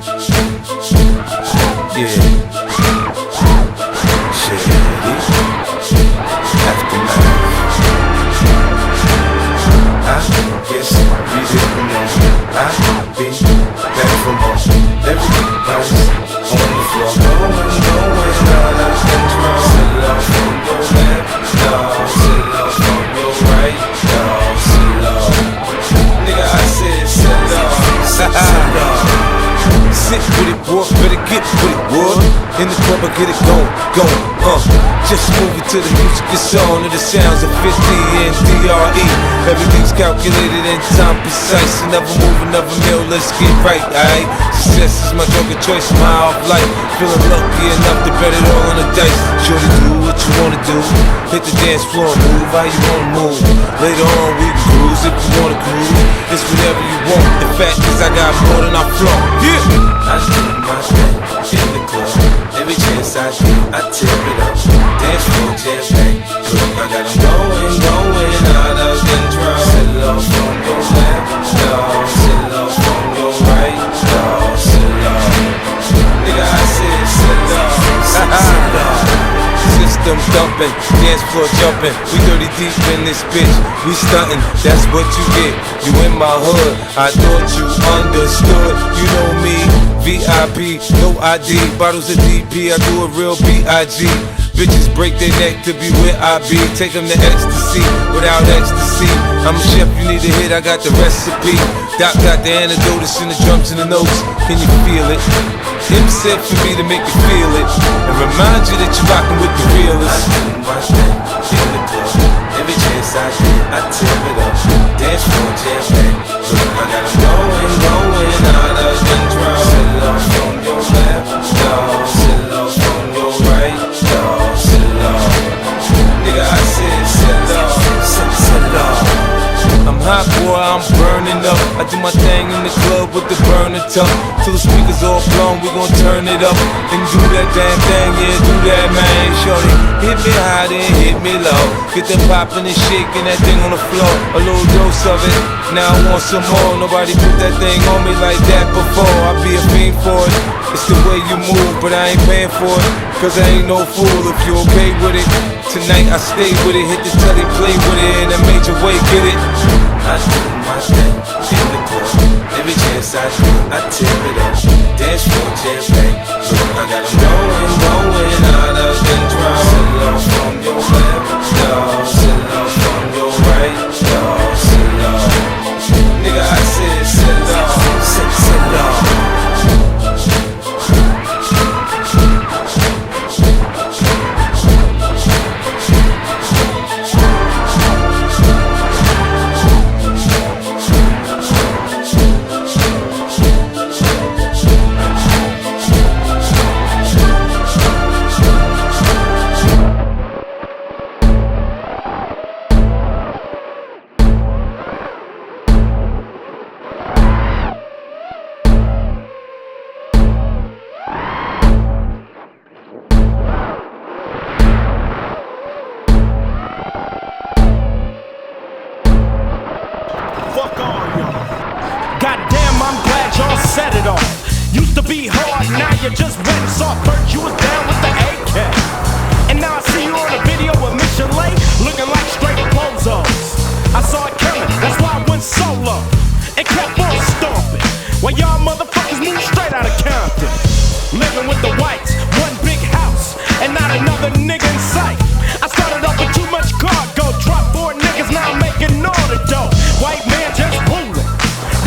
Yeah. Shady. Aftermath. I guess we didn't know I'd be back for more. Everybody's on the floor. Going, all out control. Sit off from your left, dog. Sit off from your right, dog. Sit off. Nigga, I said sit off. Sit off. Sit with it, boy, better get with it, boy. In the club, I get it going. Just move it to the music, it's on to the sounds of 50 and DRE. Everything's calculated and time precise. Another move, another meal, let's get right, alright? Success is my drug of choice, my off life. Feeling lucky enough to bet it all on the dice. Shorty, do what you wanna do. Hit the dance floor, move how you wanna move. Later on, we can cruise if you wanna cruise. It's whatever you want. The fact is, I got more than I flaunt. Yeah! I do my thing in the club. Every chance I get, I tear it up. Dance floor, jam pack. Look, I got them going, out of control. Sit off from your left, dog. Sit off from your right, dog. Sit off. Nigga, I said sit off. Sit off. System thumping, dance floor jumping. We 30 deep in this bitch. We stunting, that's what you get. You in my hood, I thought you understood. You know me, VIP, no ID. Bottles of DP, I do a real B.I.G. Bitches break their neck to be where I be. Take them to ecstasy, without ecstasy. I'm a chef, you need a hit, I got the recipe. Doc got the antidote, it's in the drums and the notes. Can you feel it? Him said for me to make you feel it and remind you that you're rockin' with the realest. I do my thing in the club. Every chance I get, I tear it up. Dance floor, jam pack. Look, I got them going, out of control. Sit off from your left, dog. Sit off from your right, dog. Sit off. Nigga, I said sit off, sit off. I'm hot, boy, I'm burning up. I do my thing in the club with the burner tuck. Till the speakers all blown, we gon' turn it up and do that damn thing, yeah, do that, man. Shorty, hit me high, then hit me low. Get that poppin' and shaking that thing on the floor. A little dose of it, now I want some more. Nobody put that thing on me like that before. I be a fiend for it. It's the way you move, but I ain't paying for it. Cause I ain't no fool if you okay with it. Tonight I stay with it, hit the telly, play with it in a major way, get it? I do my thing in the club. Every chance I get, I tear it up. Dance floor, jam pack. Look, I got them going, out of control. Sit off from your left, dog. Sit off from your right, dog. Sit off. Nigga, I said sit off, sit off. You just went soft, first you was down with the AK. And now I see you on a video with Michelet, looking like straight bozos. I saw it coming, that's why I went solo and kept on stomping. While y'all motherfuckers moved straight out of Compton. Living with the whites, one big house, and not another nigga in sight. I started off with too much cargo, dropped 4 niggas, now I'm making all the dough. White man just fooling.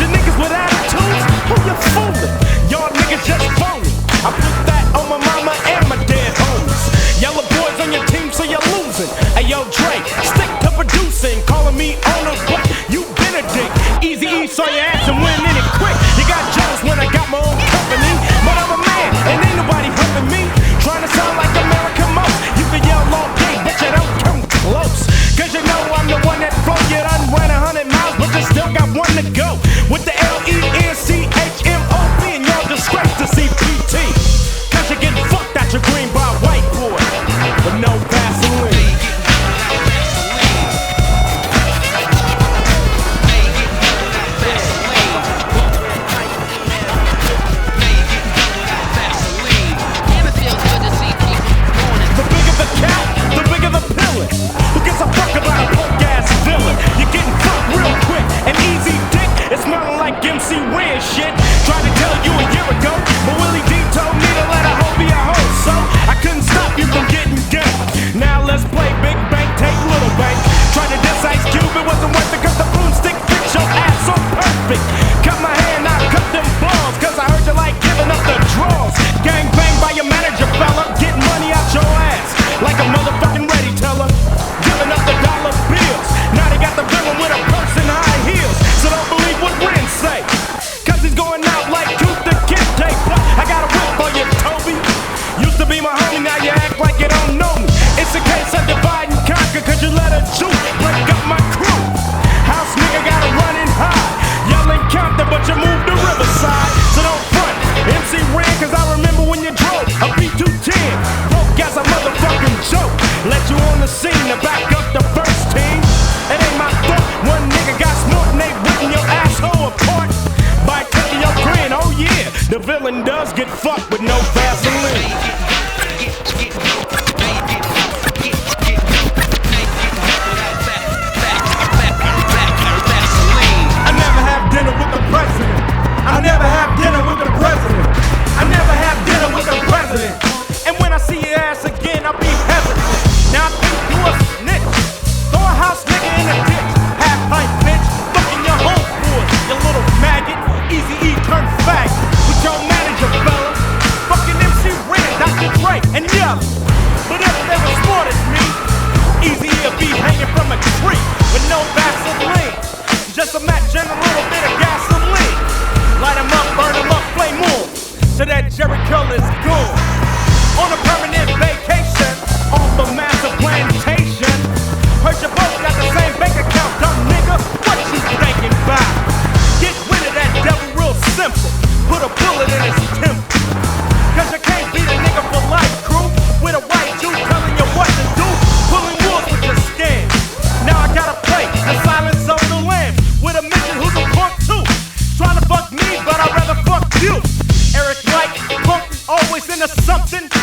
The niggas with attitudes, who you fooling? Y'all niggas just phony. I put that on my mama and my dead homies. Yellow boys on your team, so you're losing. Hey yo, Dre, stick to producing. Calling me owner, but you Benedict. Easy E saw your ass and went in it quick. You got jealous when I got my own company. But I'm a man, and ain't nobody helping me. Trying to sound like American most. You can yell all day, but you don't come close. Cause you know I'm the one that flow. You done ran 100 miles, but you still got one to go. With the LENCHMOB, and y'all disgrace to CPT. Cause you're getting fucked out your green by a white boy with no Vaseline. the scene to back up the first team. It ain't my fault. One nigga got smoked and they ripping your asshole apart by taking your grin. Oh yeah, the villain does get fucked with no Vaseline. I never have dinner with the president. I never have dinner with the president. I never have dinner with the president. And when I see your ass again, I'll be hesitant. Now I think you a snitch. Throw a house nigga in a ditch. Half pipe bitch. Fucking your homeboys, you little maggot. Easy E turn fag. With your manager, fella. Fucking MC Ren, Dr. Dre, and Yella. But if they were smart as me, Easy E'll be hanging from a tree with no Vaseline. Just a match and a little bit of gasoline. Light 'em up, burn 'em up, flame on. So that Jericho is gone. On a permanent vacation, off a massive plantation. Heard you both got the same bank account, dumb nigga. What you thinking about? Get rid of that devil real simple. Put a bullet in his temple. Cause you can't beat a nigga for life, crew. With a white Jew telling you what to do. Pulling wolves with your skin. Now I gotta play the silence of the lambs. With a midget who's a punk too. Trying to fuck me, but I'd rather fuck you. Eric White, punk, always into something.